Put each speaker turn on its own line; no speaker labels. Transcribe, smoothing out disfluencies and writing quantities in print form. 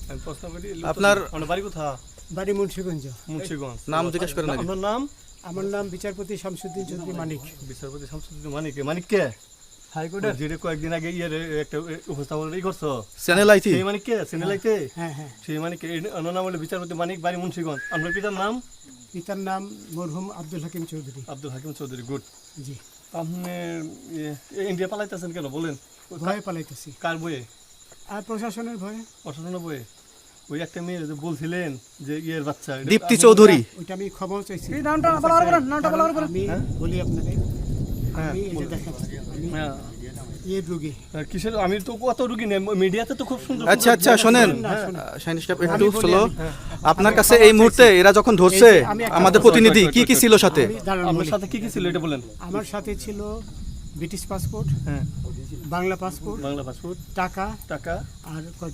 আমি প্রশ্ন করি
আপনার
বাড়ি কোথা?
বাড়ি মুন্সিগঞ্জ।
মুন্সিগঞ্জ।
নাম জিজ্ঞেস করেন আগে।
আপনার নাম?
আমার নাম বিচারপতি শামসুদ্দিন চৌধুরী মানিক।
বিচারপতি শামসুদ্দিন মানিক। মানিক কে?
হাইকোর্টের।
যেটা কয়েকদিন আগে একটা উপস্থাপন করছো
চ্যানেল আইতি
সেই মানিক কে? সিনেলাইতে
হ্যাঁ হ্যাঁ।
সেই মানিক অন্য নাম হলো বিচারপতি মানিক, বাড়ি মুন্সিগঞ্জ। আপনার পিতার নাম?
পিতার নাম মরহুম আব্দুল হাকিম চৌধুরী।
আব্দুল হাকিম চৌধুরী। গুড।
জি।
আপনি ইন্ডিয়া পালাইতেছেন কেন বলেন?
ভয়ে পালাইতেছি।
কার বইয়ে?
আর প্রশাসনের ভয়ে।
প্রশাসনের বইয়ে? ওই একটা মেয়ে যে বলছিলেন যে ইয়ের বাচ্চা
দীপ্তি চৌধুরী।
ওইটা আমি খবর চাইছি।
নামটা বলার
আমি বলি আপনাদের,
হ্যাঁ,
আমি এই যে দেখেন, আমি
হ্যাঁ।
ইয়ের রোগী।
কিসের? আমি তো কত রুগী নেই, মিডিয়াতে তো খুব সুন্দর
আচ্ছা আচ্ছা শোনেন শাহিন স্টাফ একটু
বলি,
স্লো।
হ্যাঁ।
আপনার কাছে এই মুহূর্তে এরা যখন ধরছে
এই যে আমি একটা
আমাদের
কথা
প্রতিনিধি কি কি ছিল সাথে?
আমি দাঁড়ান
আপনার
বলি।
সাথে কি কি ছিল এটা বলেন।
আমার সাথে ছিল ব্রিটিশ পাসপোর্ট,
হ্যাঁ,
বাংলা পাসপোর্ট,
বাংলা পাসপোর্ট,
টাকা
টাকা,
আর কয়টা